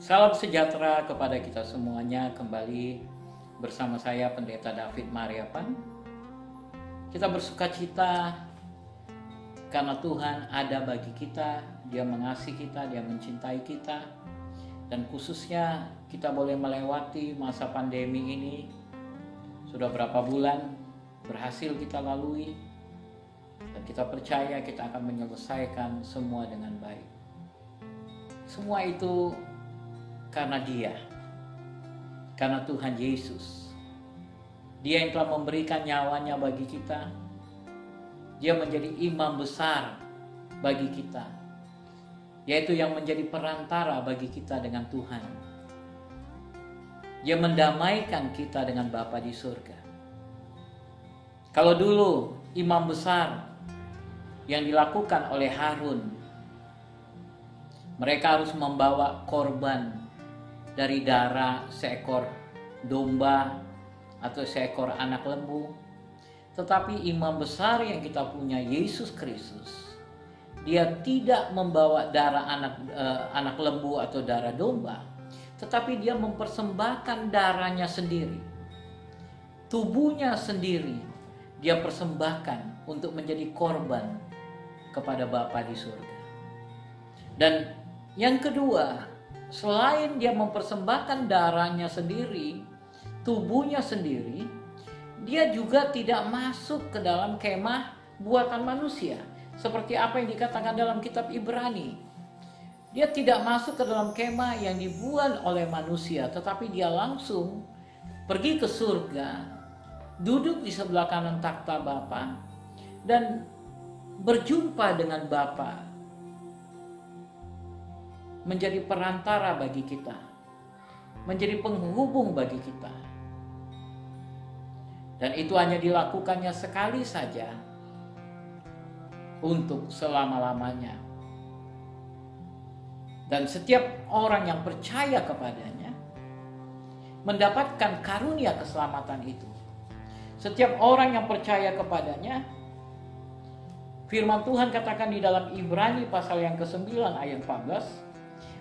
Salam sejahtera kepada kita semuanya. Kembali bersama saya Pendeta David Mariapan. Kita bersukacita karena Tuhan ada bagi kita. Dia mengasihi kita, Dia mencintai kita. Dan khususnya kita boleh melewati masa pandemi ini. Sudah berapa bulan berhasil kita lalui. Dan kita percaya kita akan menyelesaikan semua dengan baik. Semua itu karena Dia, karena Tuhan Yesus. Dia yang telah memberikan nyawanya bagi kita. Dia menjadi imam besar bagi kita, yaitu yang menjadi perantara bagi kita dengan Tuhan. Dia mendamaikan kita dengan Bapa di surga. Kalau dulu imam besar yang dilakukan oleh Harun, mereka harus membawa korban dari darah seekor domba atau seekor anak lembu. Tetapi imam besar yang kita punya, Yesus Kristus, Dia tidak membawa darah anak lembu atau darah domba, tetapi Dia mempersembahkan darahnya sendiri, tubuhnya sendiri. Dia persembahkan untuk menjadi korban kepada Bapa di surga. Dan yang kedua, selain Dia mempersembahkan darahnya sendiri, tubuhnya sendiri, Dia juga tidak masuk ke dalam kemah buatan manusia. Seperti apa yang dikatakan dalam kitab Ibrani. Dia tidak masuk ke dalam kemah yang dibuat oleh manusia, tetapi Dia langsung pergi ke surga, duduk di sebelah kanan takhta Bapa, dan berjumpa dengan Bapa, menjadi perantara bagi kita, menjadi penghubung bagi kita. Dan itu hanya dilakukannya sekali saja untuk selama-lamanya. Dan setiap orang yang percaya kepadanya mendapatkan karunia keselamatan itu. Setiap orang yang percaya kepadanya, firman Tuhan katakan di dalam Ibrani pasal yang ke-9 ayat 14,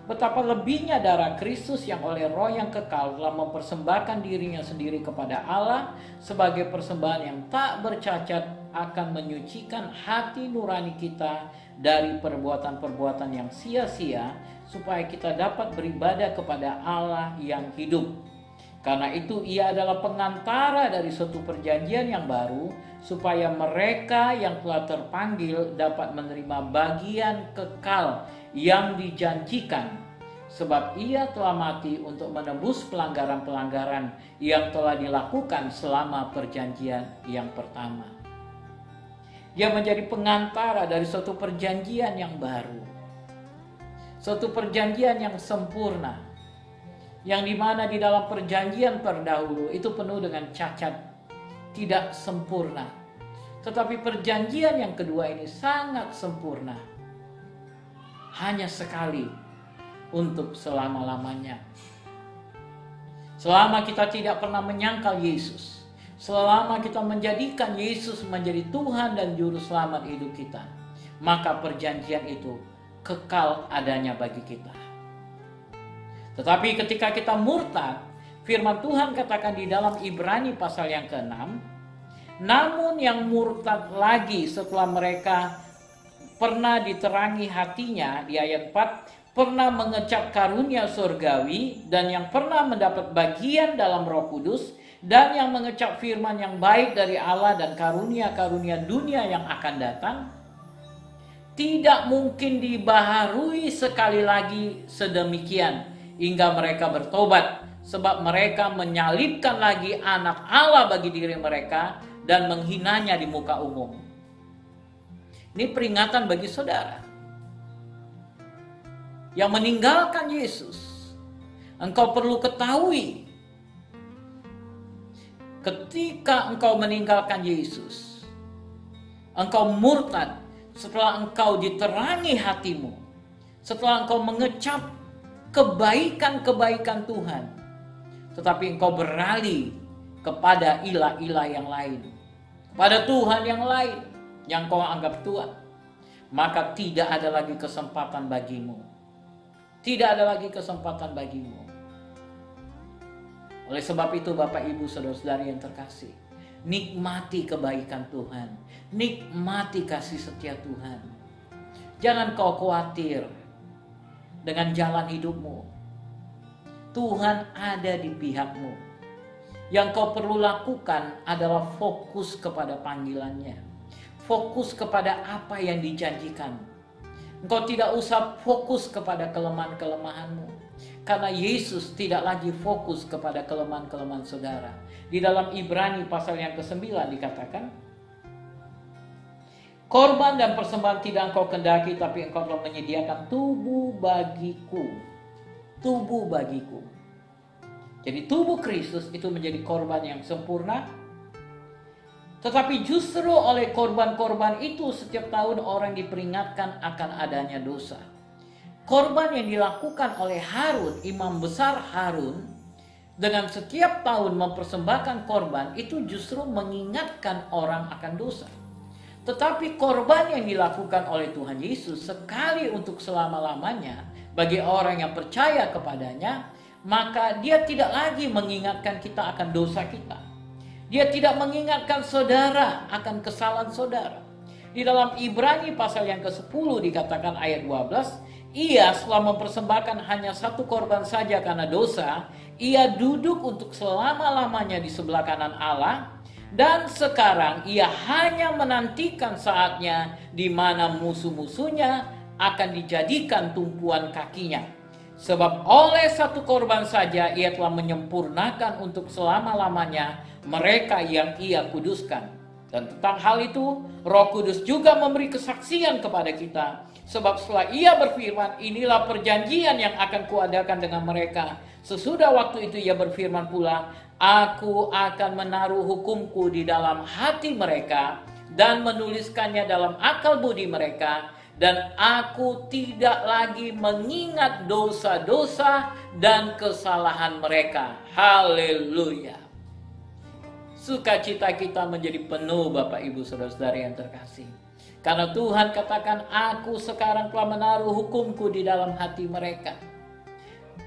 betapa lebihnya darah Kristus yang oleh Roh yang kekal telah mempersembahkan dirinya sendiri kepada Allah sebagai persembahan yang tak bercacat, akan menyucikan hati nurani kita dari perbuatan-perbuatan yang sia-sia, supaya kita dapat beribadah kepada Allah yang hidup. Karena itu Ia adalah pengantara dari suatu perjanjian yang baru, supaya mereka yang telah terpanggil dapat menerima bagian kekal yang dijanjikan. Sebab Ia telah mati untuk menebus pelanggaran-pelanggaran yang telah dilakukan selama perjanjian yang pertama. Dia menjadi pengantara dari suatu perjanjian yang baru, suatu perjanjian yang sempurna, yang dimana di dalam perjanjian terdahulu itu penuh dengan cacat, tidak sempurna. Tetapi perjanjian yang kedua ini sangat sempurna, hanya sekali untuk selama-lamanya. Selama kita tidak pernah menyangkal Yesus, selama kita menjadikan Yesus menjadi Tuhan dan Juru Selamat hidup kita, maka perjanjian itu kekal adanya bagi kita. Tetapi ketika kita murtad, firman Tuhan katakan di dalam Ibrani pasal yang ke-6, namun yang murtad lagi setelah mereka pernah diterangi hatinya, di ayat 4, pernah mengecap karunia surgawi, dan yang pernah mendapat bagian dalam Roh Kudus, dan yang mengecap firman yang baik dari Allah dan karunia-karunia dunia yang akan datang, tidak mungkin dibaharui sekali lagi sedemikian hingga mereka bertobat, sebab mereka menyalibkan lagi anak Allah bagi diri mereka dan menghinanya di muka umum. Ini peringatan bagi saudara yang meninggalkan Yesus. Engkau perlu ketahui, ketika engkau meninggalkan Yesus, engkau murtad setelah engkau diterangi hatimu, setelah engkau mengecap kebaikan-kebaikan Tuhan, tetapi engkau beralih kepada ilah-ilah yang lain, pada Tuhan yang lain yang kau anggap Tuhan, maka tidak ada lagi kesempatan bagimu. Tidak ada lagi kesempatan bagimu. Oleh sebab itu Bapak Ibu Saudara-saudari yang terkasih, nikmati kebaikan Tuhan, nikmati kasih setia Tuhan. Jangan kau khawatir dengan jalan hidupmu. Tuhan ada di pihakmu. Yang kau perlu lakukan adalah fokus kepada panggilannya. Fokus kepada apa yang dijanjikan. Engkau tidak usah fokus kepada kelemahan-kelemahanmu. Karena Yesus tidak lagi fokus kepada kelemahan-kelemahan saudara. Di dalam Ibrani pasal yang ke-9 dikatakan, korban dan persembahan tidak engkau kendaki, tapi engkau telah menyediakan tubuh bagiku. Tubuh bagiku. Jadi tubuh Kristus itu menjadi korban yang sempurna. Tetapi justru oleh korban-korban itu setiap tahun orang diperingatkan akan adanya dosa. Korban yang dilakukan oleh Harun, imam besar Harun, dengan setiap tahun mempersembahkan korban itu justru mengingatkan orang akan dosa. Tetapi korban yang dilakukan oleh Tuhan Yesus sekali untuk selama-lamanya bagi orang yang percaya kepadanya, maka dia tidak lagi mengingatkan kita akan dosa kita. Dia tidak mengingatkan saudara akan kesalahan saudara. Di dalam Ibrani pasal yang ke-10 dikatakan ayat 12, ia setelah mempersembahkan hanya satu korban saja karena dosa, ia duduk untuk selama-lamanya di sebelah kanan Allah, dan sekarang ia hanya menantikan saatnya di mana musuh-musuhnya akan dijadikan tumpuan kakinya. Sebab oleh satu korban saja ia telah menyempurnakan untuk selama-lamanya mereka yang ia kuduskan. Dan tentang hal itu, Roh Kudus juga memberi kesaksian kepada kita. Sebab setelah ia berfirman, inilah perjanjian yang akan kuadakan dengan mereka. Sesudah waktu itu ia berfirman pula, aku akan menaruh hukumku di dalam hati mereka dan menuliskannya dalam akal budi mereka. Dan aku tidak lagi mengingat dosa-dosa dan kesalahan mereka. Haleluya. Sukacita kita menjadi penuh Bapak Ibu Saudara-saudari yang terkasih. Karena Tuhan katakan, aku sekarang telah menaruh hukumku di dalam hati mereka.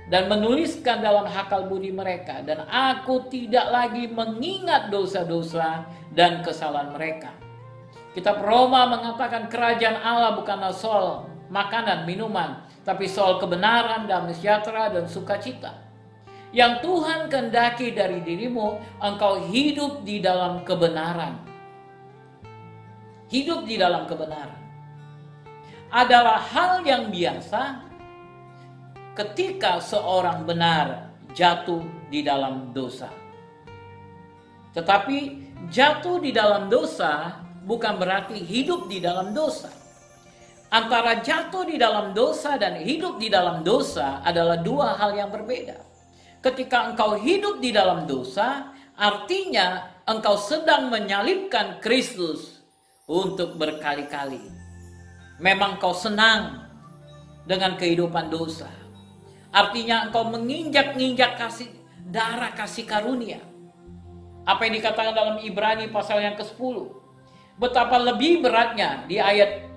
Dan menuliskan dalam akal budi mereka. Dan aku tidak lagi mengingat dosa-dosa dan kesalahan mereka. Kitab Roma mengatakan kerajaan Allah bukanlah soal makanan, minuman. Tapi soal kebenaran, damai sejahtera, dan sukacita. Yang Tuhan kehendaki dari dirimu, engkau hidup di dalam kebenaran. Hidup di dalam kebenaran adalah hal yang biasa ketika seorang benar jatuh di dalam dosa. Tetapi jatuh di dalam dosa bukan berarti hidup di dalam dosa. Antara jatuh di dalam dosa dan hidup di dalam dosa adalah dua hal yang berbeda. Ketika engkau hidup di dalam dosa, artinya engkau sedang menyalibkan Kristus untuk berkali-kali. Memang kau senang dengan kehidupan dosa. Artinya engkau menginjak-injak darah kasih karunia. Apa yang dikatakan dalam Ibrani pasal yang ke-10. Betapa lebih beratnya di ayat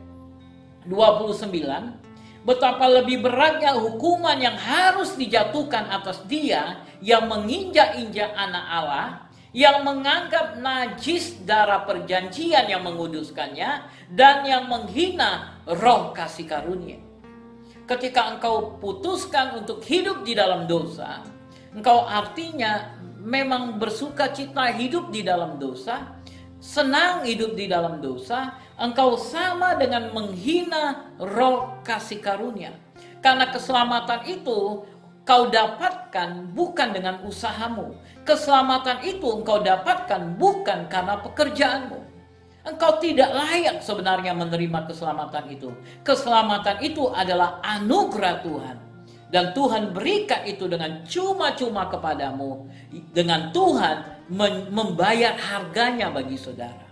29. Betapa lebih beratnya hukuman yang harus dijatuhkan atas dia yang menginjak-injak anak Allah, yang menganggap najis darah perjanjian yang menguduskannya, dan yang menghina roh kasih karunia. Ketika engkau putuskan untuk hidup di dalam dosa, engkau artinya memang bersuka cita hidup di dalam dosa, senang hidup di dalam dosa, engkau sama dengan menghina roh kasih karunia. Karena keselamatan itu kau dapatkan bukan dengan usahamu. Keselamatan itu engkau dapatkan bukan karena pekerjaanmu. Engkau tidak layak sebenarnya menerima keselamatan itu. Keselamatan itu adalah anugerah Tuhan. Dan Tuhan berikan itu dengan cuma-cuma kepadamu. Dengan Tuhan membayar harganya bagi saudara.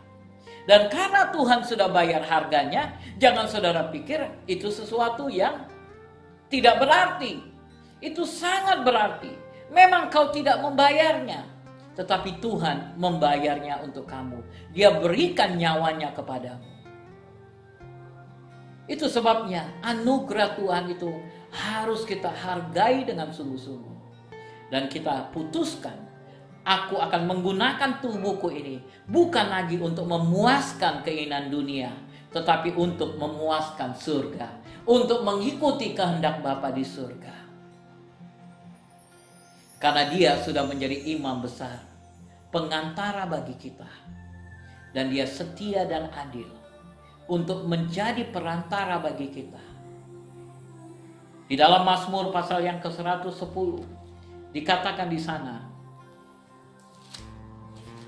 Dan karena Tuhan sudah bayar harganya, jangan saudara pikir itu sesuatu yang tidak berarti. Itu sangat berarti. Memang kau tidak membayarnya, tetapi Tuhan membayarnya untuk kamu. Dia berikan nyawanya kepadamu. Itu sebabnya anugerah Tuhan itu harus kita hargai dengan sungguh-sungguh. Dan kita putuskan, aku akan menggunakan tubuhku ini bukan lagi untuk memuaskan keinginan dunia, tetapi untuk memuaskan surga, untuk mengikuti kehendak Bapa di surga. Karena dia sudah menjadi imam besar, pengantara bagi kita. Dan dia setia dan adil untuk menjadi perantara bagi kita. Di dalam Mazmur pasal yang ke-110 dikatakan di sana,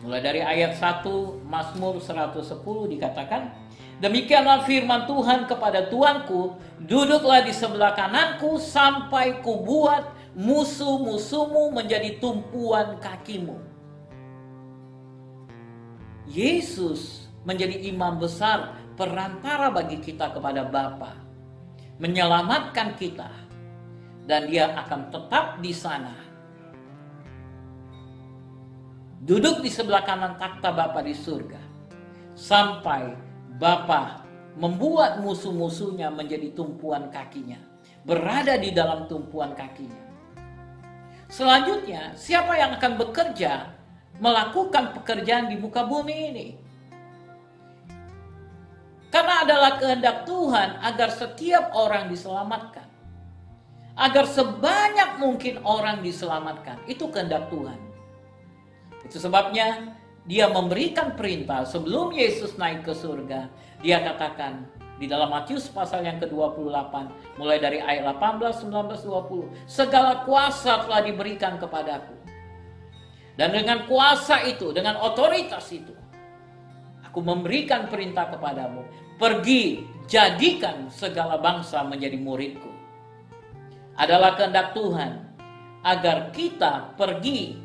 mulai dari ayat 1 Mazmur 110 dikatakan, demikianlah firman Tuhan kepada Tuanku, duduklah di sebelah kananku sampai kubuat musuh-musuhmu menjadi tumpuan kakimu. Yesus menjadi imam besar, perantara bagi kita kepada Bapa, menyelamatkan kita, dan dia akan tetap di sana, duduk di sebelah kanan takhta Bapa di surga, sampai Bapa membuat musuh-musuhnya menjadi tumpuan kakinya, berada di dalam tumpuan kakinya. Selanjutnya, siapa yang akan bekerja melakukan pekerjaan di muka bumi ini? Karena adalah kehendak Tuhan agar setiap orang diselamatkan, agar sebanyak mungkin orang diselamatkan. Itu kehendak Tuhan. Itu sebabnya dia memberikan perintah sebelum Yesus naik ke surga. Dia katakan di dalam Matius pasal yang ke-28, mulai dari ayat 18, 19, 20, segala kuasa telah diberikan kepadaku. Dan dengan kuasa itu, dengan otoritas itu, aku memberikan perintah kepadamu, pergi, jadikan segala bangsa menjadi muridku. Adalah kehendak Tuhan agar kita pergi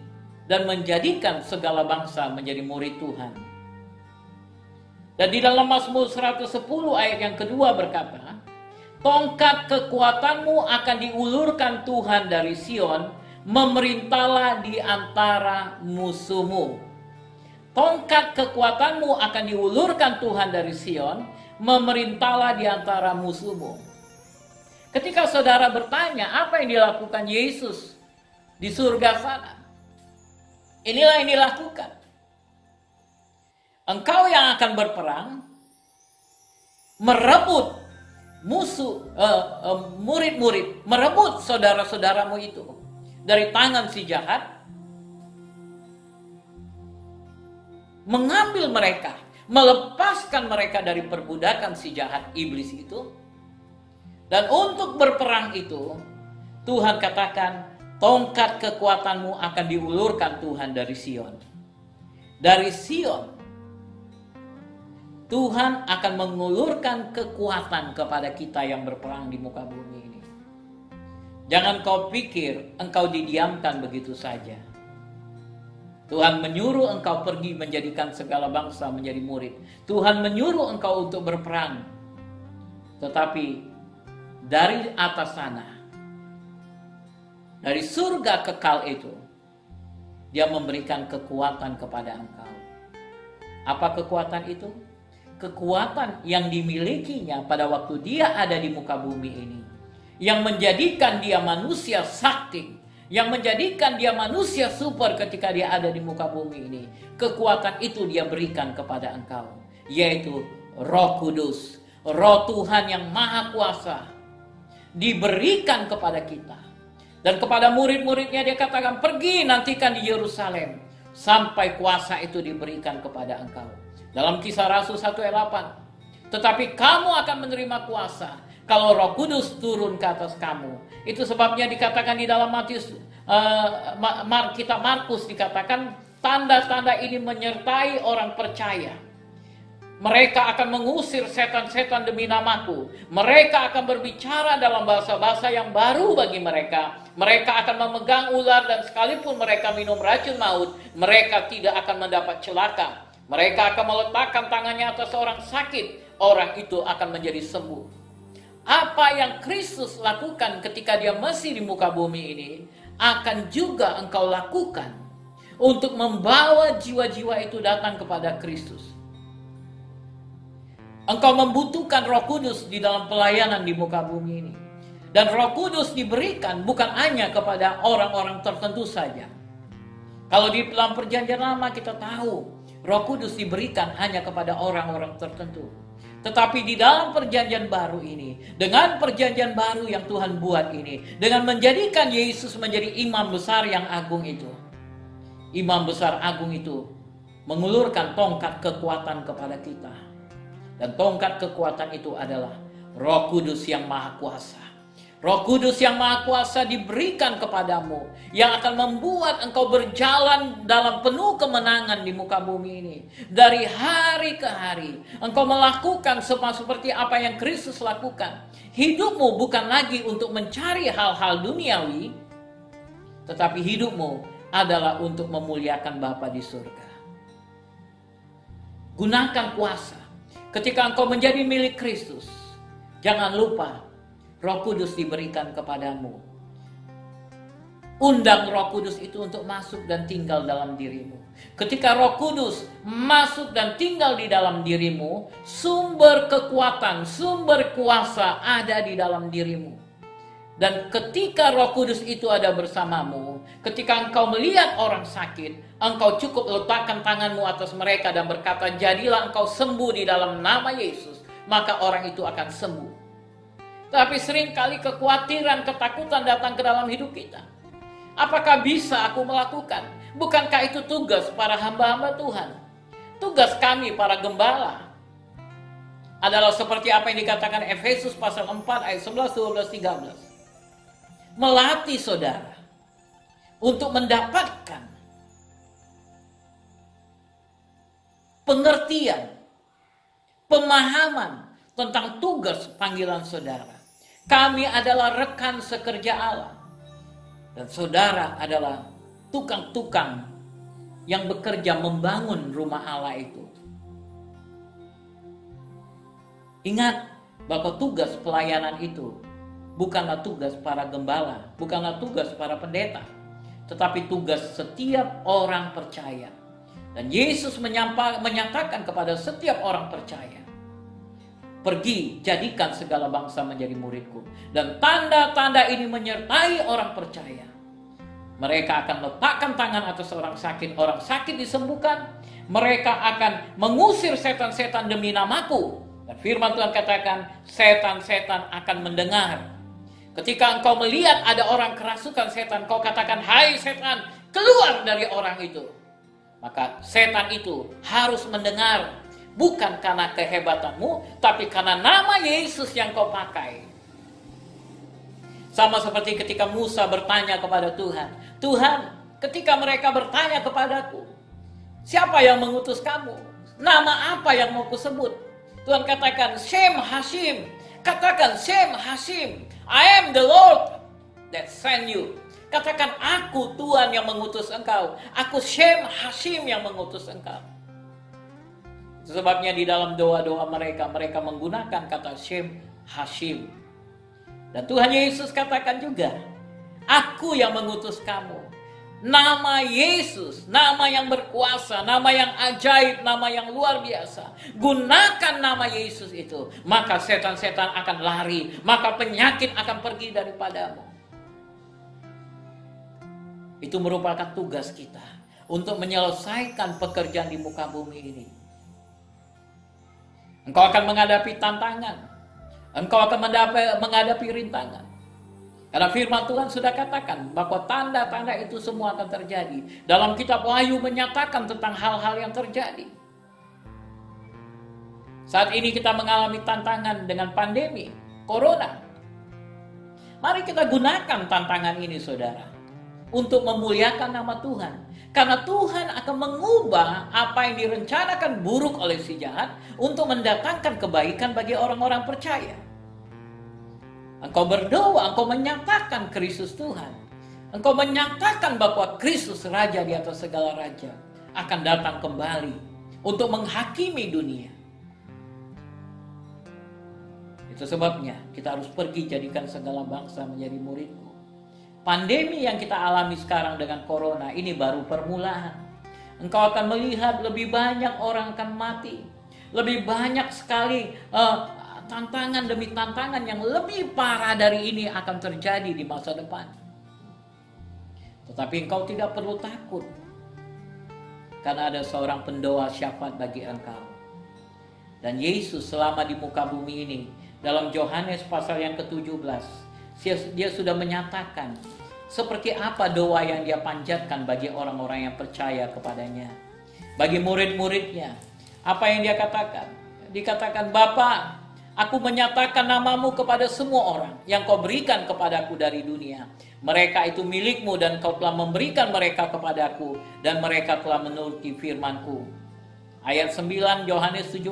dan menjadikan segala bangsa menjadi murid Tuhan. Dan di dalam Mazmur 110 ayat yang kedua berkata, tongkat kekuatanmu akan diulurkan Tuhan dari Sion, memerintahlah di antara musuhmu. Tongkat kekuatanmu akan diulurkan Tuhan dari Sion, memerintahlah di antara musuhmu. Ketika saudara bertanya, apa yang dilakukan Yesus di surga sana? Inilah yang dilakukan. Engkau yang akan berperang, merebut musuh, murid-murid, merebut saudara-saudaramu itu dari tangan si jahat, mengambil mereka, melepaskan mereka dari perbudakan si jahat iblis itu. Dan untuk berperang itu, Tuhan katakan, tongkat kekuatanmu akan diulurkan Tuhan dari Sion. Dari Sion, Tuhan akan mengulurkan kekuatan kepada kita yang berperang di muka bumi ini. Jangan kau pikir engkau didiamkan begitu saja. Tuhan menyuruh engkau pergi menjadikan segala bangsa menjadi murid. Tuhan menyuruh engkau untuk berperang. Tetapi dari atas sana, dari surga kekal itu, dia memberikan kekuatan kepada engkau. Apa kekuatan itu? Kekuatan yang dimilikinya pada waktu dia ada di muka bumi ini, yang menjadikan dia manusia sakti, yang menjadikan dia manusia super ketika dia ada di muka bumi ini. Kekuatan itu dia berikan kepada engkau, yaitu Roh Kudus, Roh Tuhan yang Maha Kuasa, diberikan kepada kita. Dan kepada murid-muridnya dia katakan, pergi nantikan di Yerusalem sampai kuasa itu diberikan kepada engkau. Dalam Kisah Rasul 1 ayat 8, tetapi kamu akan menerima kuasa kalau Roh Kudus turun ke atas kamu. Itu sebabnya dikatakan di dalam Matius, kitab Markus dikatakan, tanda-tanda ini menyertai orang percaya. Mereka akan mengusir setan-setan demi namaku. Mereka akan berbicara dalam bahasa-bahasa yang baru bagi mereka. Mereka akan memegang ular, dan sekalipun mereka minum racun maut, mereka tidak akan mendapat celaka. Mereka akan meletakkan tangannya atas orang sakit, orang itu akan menjadi sembuh. Apa yang Kristus lakukan ketika dia masih di muka bumi ini, akan juga engkau lakukan untuk membawa jiwa-jiwa itu datang kepada Kristus. Engkau membutuhkan Roh Kudus di dalam pelayanan di muka bumi ini. Dan Roh Kudus diberikan bukan hanya kepada orang-orang tertentu saja. Kalau di dalam perjanjian lama kita tahu Roh Kudus diberikan hanya kepada orang-orang tertentu. Tetapi di dalam perjanjian baru ini, dengan perjanjian baru yang Tuhan buat ini, dengan menjadikan Yesus menjadi imam besar yang agung itu, imam besar agung itu mengulurkan tongkat kekuatan kepada kita. Dan tongkat kekuatan itu adalah Roh Kudus yang Maha Kuasa. Roh Kudus yang Maha Kuasa diberikan kepadamu, yang akan membuat engkau berjalan dalam penuh kemenangan di muka bumi ini. Dari hari ke hari, engkau melakukan seperti apa yang Kristus lakukan. Hidupmu bukan lagi untuk mencari hal-hal duniawi, tetapi hidupmu adalah untuk memuliakan Bapa di surga. Gunakan kuasa. Ketika engkau menjadi milik Kristus, jangan lupa Roh Kudus diberikan kepadamu. Undang Roh Kudus itu untuk masuk dan tinggal dalam dirimu. Ketika Roh Kudus masuk dan tinggal di dalam dirimu, sumber kekuatan, sumber kuasa ada di dalam dirimu. Dan ketika Roh Kudus itu ada bersamamu, ketika engkau melihat orang sakit, engkau cukup letakkan tanganmu atas mereka dan berkata, jadilah engkau sembuh di dalam nama Yesus, maka orang itu akan sembuh. Tapi seringkali kekhawatiran, ketakutan datang ke dalam hidup kita. Apakah bisa aku melakukan? Bukankah itu tugas para hamba-hamba Tuhan? Tugas kami para gembala adalah seperti apa yang dikatakan Efesus pasal 4 ayat 11, 12, 13. Melatih saudara untuk mendapatkan pengertian, pemahaman tentang tugas panggilan saudara. Kami adalah rekan sekerja Allah. Dan saudara adalah tukang-tukang yang bekerja membangun rumah Allah itu. Ingat bahwa tugas pelayanan itu bukanlah tugas para gembala, bukanlah tugas para pendeta, tetapi tugas setiap orang percaya. Dan Yesus menyatakan kepada setiap orang percaya, pergi, jadikan segala bangsa menjadi muridku. Dan tanda-tanda ini menyertai orang percaya. Mereka akan letakkan tangan atas orang sakit disembuhkan. Mereka akan mengusir setan-setan demi namaku. Dan firman Tuhan katakan, setan-setan akan mendengar. Ketika engkau melihat ada orang kerasukan setan, kau katakan, hai setan, keluar dari orang itu. Maka setan itu harus mendengar. Bukan karena kehebatanmu, tapi karena nama Yesus yang kau pakai. Sama seperti ketika Musa bertanya kepada Tuhan. Tuhan, ketika mereka bertanya kepadaku, siapa yang mengutus kamu? Nama apa yang mau kusebut? Tuhan katakan, Shem Hashim. Katakan, Shem Hashim. I am the Lord that sent you. Katakan, aku Tuhan yang mengutus engkau. Aku Shem Hashim yang mengutus engkau. Sebabnya di dalam doa-doa mereka menggunakan kata Shem Hashim. Dan Tuhan Yesus katakan juga, aku yang mengutus kamu. Nama Yesus, nama yang berkuasa, nama yang ajaib, nama yang luar biasa. Gunakan nama Yesus itu, maka setan-setan akan lari, maka penyakit akan pergi daripadamu. Itu merupakan tugas kita untuk menyelesaikan pekerjaan di muka bumi ini. Engkau akan menghadapi tantangan. Engkau akan menghadapi rintangan. Karena firman Tuhan sudah katakan bahwa tanda-tanda itu semua akan terjadi. Dalam kitab Wahyu menyatakan tentang hal-hal yang terjadi. Saat ini kita mengalami tantangan dengan pandemi Corona. Mari kita gunakan tantangan ini saudara. Untuk memuliakan nama Tuhan. Karena Tuhan akan mengubah apa yang direncanakan buruk oleh si jahat untuk mendatangkan kebaikan bagi orang-orang percaya. Engkau berdoa, engkau menyatakan Kristus Tuhan. Engkau menyatakan bahwa Kristus Raja di atas segala raja akan datang kembali untuk menghakimi dunia. Itu sebabnya kita harus pergi jadikan segala bangsa menjadi muridku. Pandemi yang kita alami sekarang dengan corona ini baru permulaan. Engkau akan melihat lebih banyak orang akan mati. Lebih banyak sekali tantangan demi tantangan yang lebih parah dari ini akan terjadi di masa depan. Tetapi engkau tidak perlu takut, karena ada seorang pendoa syafaat bagi engkau. Dan Yesus selama di muka bumi ini, dalam Yohanes pasal yang ke-17, dia sudah menyatakan seperti apa doa yang dia panjatkan bagi orang-orang yang percaya kepadanya. Bagi murid-muridnya, apa yang dia katakan? Dikatakan, Bapa, aku menyatakan namamu kepada semua orang yang kau berikan kepadaku dari dunia. Mereka itu milikmu dan kau telah memberikan mereka kepadaku, dan mereka telah menuruti firmanku. Ayat 9 Yohanes 17,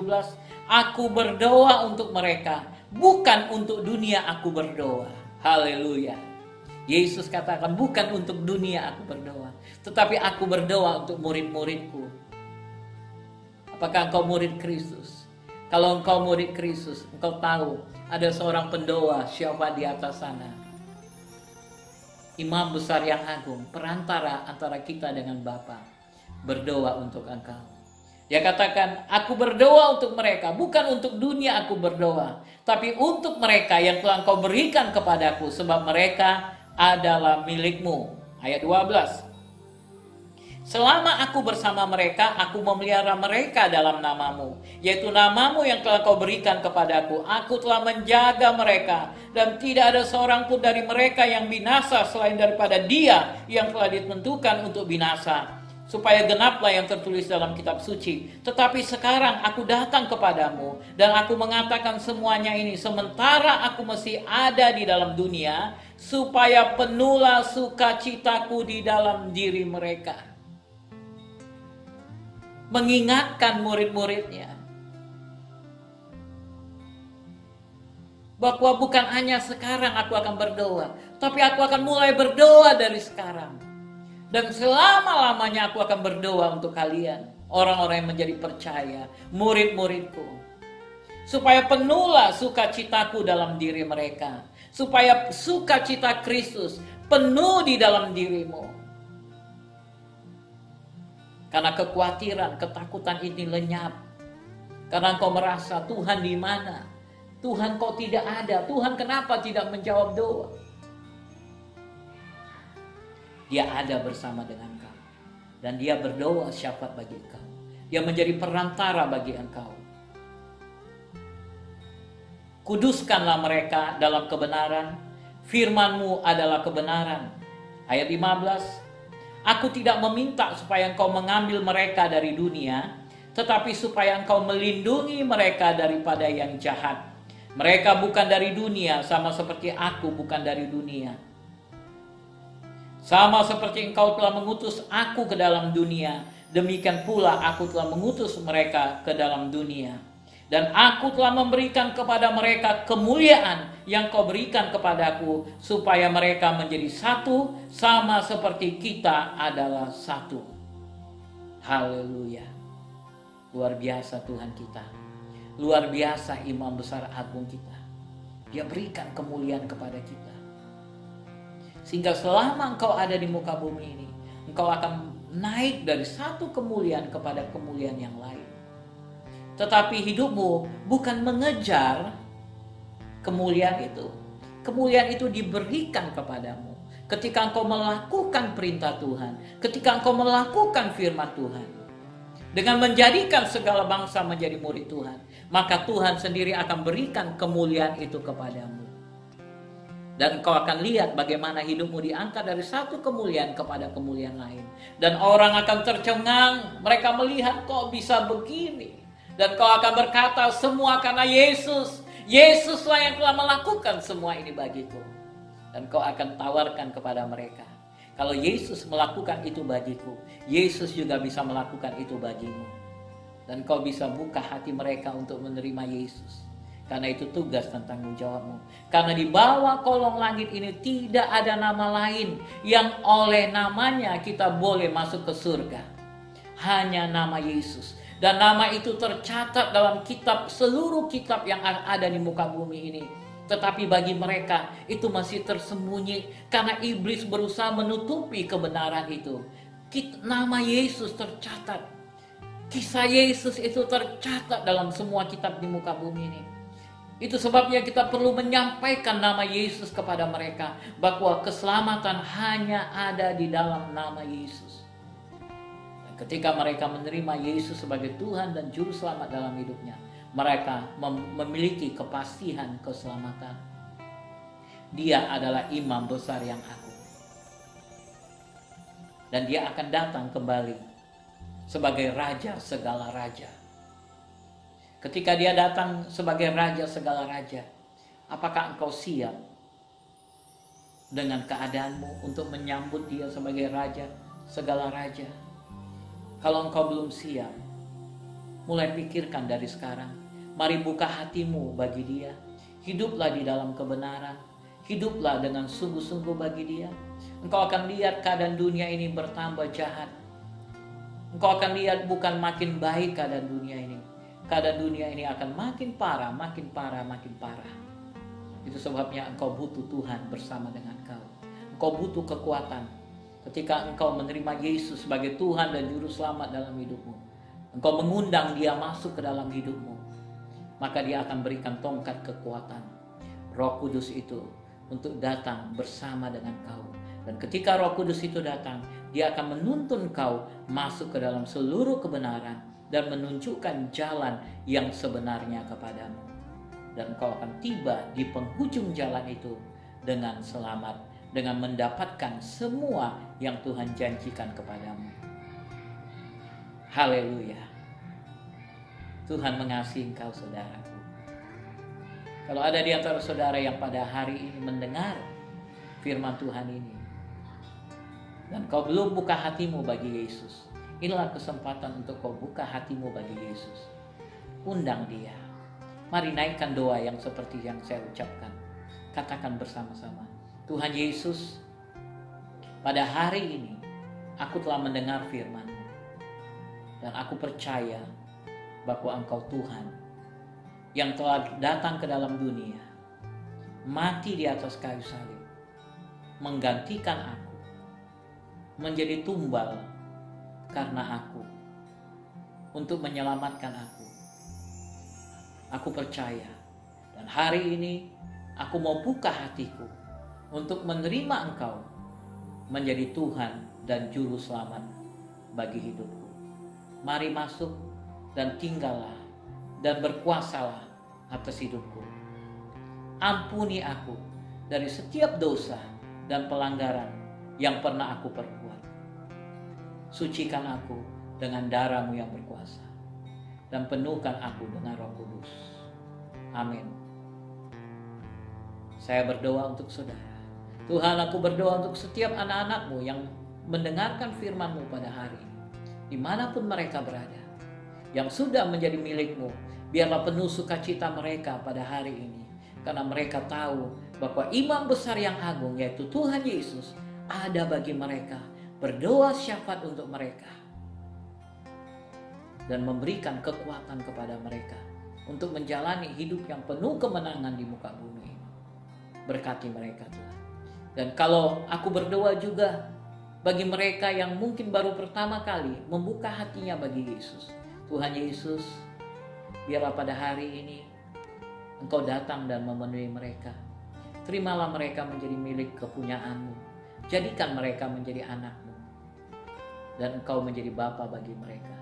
aku berdoa untuk mereka, bukan untuk dunia aku berdoa. Haleluya. Yesus katakan, bukan untuk dunia aku berdoa, tetapi aku berdoa untuk murid-muridku. Apakah engkau murid Kristus? Kalau engkau murid Kristus, engkau tahu ada seorang pendoa syafaat di atas sana. Imam besar yang agung, perantara antara kita dengan Bapa, berdoa untuk engkau. Dia katakan, aku berdoa untuk mereka, bukan untuk dunia aku berdoa, tapi untuk mereka yang telah engkau berikan kepadaku, sebab mereka adalah milikmu. Ayat 12. Selama aku bersama mereka, aku memelihara mereka dalam namamu, yaitu namamu yang telah kau berikan kepadaku. Aku telah menjaga mereka, dan tidak ada seorang pun dari mereka yang binasa selain daripada dia yang telah ditentukan untuk binasa, supaya genaplah yang tertulis dalam kitab suci. Tetapi sekarang aku datang kepadamu, dan aku mengatakan semuanya ini sementara aku masih ada di dalam dunia, supaya penuhlah sukacitaku di dalam diri mereka. Mengingatkan murid-muridnya bahwa bukan hanya sekarang aku akan berdoa, tapi aku akan mulai berdoa dari sekarang. Dan selama-lamanya aku akan berdoa untuk kalian, orang-orang yang menjadi percaya, murid-muridku, supaya penuhlah sukacitaku dalam diri mereka, supaya sukacita Kristus penuh di dalam dirimu. Karena kekhawatiran, ketakutan ini lenyap. Karena engkau merasa, Tuhan di mana? Tuhan kok tidak ada? Tuhan kenapa tidak menjawab doa? Dia ada bersama dengan engkau. Dan dia berdoa syafaat bagi engkau. Dia menjadi perantara bagi engkau. Kuduskanlah mereka dalam kebenaran. Firman-Mu adalah kebenaran. Ayat 15. Aku tidak meminta supaya engkau mengambil mereka dari dunia, tetapi supaya engkau melindungi mereka daripada yang jahat. Mereka bukan dari dunia, sama seperti aku bukan dari dunia. Sama seperti engkau telah mengutus aku ke dalam dunia, demikian pula aku telah mengutus mereka ke dalam dunia. Dan aku telah memberikan kepada mereka kemuliaan yang kau berikan kepadaku, supaya mereka menjadi satu, sama seperti kita adalah satu. Haleluya. Luar biasa Tuhan kita. Luar biasa Imam Besar Agung kita. Dia berikan kemuliaan kepada kita. Sehingga selama engkau ada di muka bumi ini, engkau akan naik dari satu kemuliaan kepada kemuliaan yang lain. Tetapi hidupmu bukan mengejar kemuliaan itu. Kemuliaan itu diberikan kepadamu ketika engkau melakukan perintah Tuhan, ketika engkau melakukan firman Tuhan. Dengan menjadikan segala bangsa menjadi murid Tuhan, maka Tuhan sendiri akan berikan kemuliaan itu kepadamu. Dan engkau akan lihat bagaimana hidupmu diangkat dari satu kemuliaan kepada kemuliaan lain. Dan orang akan tercengang, mereka melihat kok bisa begini. Dan kau akan berkata, semua karena Yesus. Yesuslah yang telah melakukan semua ini bagiku. Dan kau akan tawarkan kepada mereka, kalau Yesus melakukan itu bagiku, Yesus juga bisa melakukan itu bagimu. Dan kau bisa buka hati mereka untuk menerima Yesus. Karena itu tugas dan tanggung jawabmu. Karena di bawah kolong langit ini tidak ada nama lain yang oleh namanya kita boleh masuk ke surga. Hanya nama Yesus. Dan nama itu tercatat dalam kitab, seluruh kitab yang ada di muka bumi ini. Tetapi bagi mereka itu masih tersembunyi karena iblis berusaha menutupi kebenaran itu. Nama Yesus tercatat. Kisah Yesus itu tercatat dalam semua kitab di muka bumi ini. Itu sebabnya kita perlu menyampaikan nama Yesus kepada mereka, bahwa keselamatan hanya ada di dalam nama Yesus. Dan ketika mereka menerima Yesus sebagai Tuhan dan Juru Selamat dalam hidupnya, mereka memiliki kepastian keselamatan. Dia adalah imam besar yang agung. Dan dia akan datang kembali sebagai raja segala raja. Ketika dia datang sebagai raja segala raja, apakah engkau siap dengan keadaanmu untuk menyambut dia sebagai raja segala raja? Kalau engkau belum siap, mulai pikirkan dari sekarang. Mari buka hatimu bagi dia. Hiduplah di dalam kebenaran. Hiduplah dengan sungguh-sungguh bagi dia. Engkau akan lihat keadaan dunia ini bertambah jahat. Engkau akan lihat bukan makin baik keadaan dunia ini. Keadaan dunia ini akan makin parah, makin parah, makin parah. Itu sebabnya engkau butuh Tuhan bersama dengan kau. Engkau butuh kekuatan. Ketika engkau menerima Yesus sebagai Tuhan dan Juru Selamat dalam hidupmu, engkau mengundang dia masuk ke dalam hidupmu, maka dia akan berikan tongkat kekuatan, Roh Kudus itu, untuk datang bersama dengan kau. Dan ketika Roh Kudus itu datang, dia akan menuntun kau masuk ke dalam seluruh kebenaran dan menunjukkan jalan yang sebenarnya kepadamu. Dan kau akan tiba di penghujung jalan itu dengan selamat, dengan mendapatkan semua yang Tuhan janjikan kepadamu. Haleluya. Tuhan mengasihi engkau, saudaraku. Kalau ada di antara saudara yang pada hari ini mendengar firman Tuhan ini, dan kau belum buka hatimu bagi Yesus, inilah kesempatan untuk kau buka hatimu bagi Yesus. Undang dia. Mari naikkan doa yang seperti yang saya ucapkan. Katakan bersama-sama. Tuhan Yesus, pada hari ini aku telah mendengar firman-Mu. Dan aku percaya bahwa Engkau Tuhan yang telah datang ke dalam dunia, mati di atas kayu salib, menggantikan aku, menjadi tumbal karena aku, untuk menyelamatkan aku. Aku percaya, dan hari ini aku mau buka hatiku untuk menerima Engkau menjadi Tuhan dan Juru Selamat bagi hidupku. Mari masuk dan tinggallah dan berkuasalah atas hidupku. Ampuni aku dari setiap dosa dan pelanggaran yang pernah aku perbuat. Sucikan aku dengan darah-Mu yang berkuasa, dan penuhkan aku dengan Roh Kudus. Amin. Saya berdoa untuk saudara. Tuhan, aku berdoa untuk setiap anak-anak-Mu yang mendengarkan firman-Mu pada hari ini, dimanapun mereka berada, yang sudah menjadi milik-Mu. Biarlah penuh sukacita mereka pada hari ini, karena mereka tahu bahwa imam besar yang agung, yaitu Tuhan Yesus, ada bagi mereka, berdoa syafaat untuk mereka, dan memberikan kekuatan kepada mereka untuk menjalani hidup yang penuh kemenangan di muka bumi ini. Berkati mereka, Tuhan. Dan kalau aku berdoa juga bagi mereka yang mungkin baru pertama kali membuka hatinya bagi Yesus, Tuhan Yesus, biarlah pada hari ini Engkau datang dan memenuhi mereka. Terimalah mereka menjadi milik kepunyaan-Mu. Jadikan mereka menjadi anak-Mu, dan Engkau menjadi Bapa bagi mereka.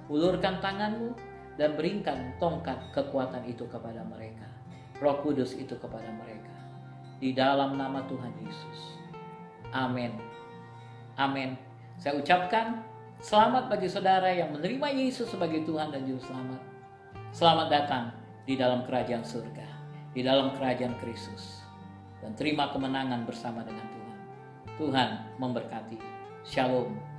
Ulurkan tangan-Mu dan berikan tongkat kekuatan itu kepada mereka, Roh Kudus itu kepada mereka, di dalam nama Tuhan Yesus. Amin. Amin. Saya ucapkan selamat bagi saudara yang menerima Yesus sebagai Tuhan dan Juru Selamat. Selamat datang di dalam kerajaan surga, di dalam kerajaan Kristus, dan terima kemenangan bersama dengan Tuhan. Tuhan memberkati. Shalom.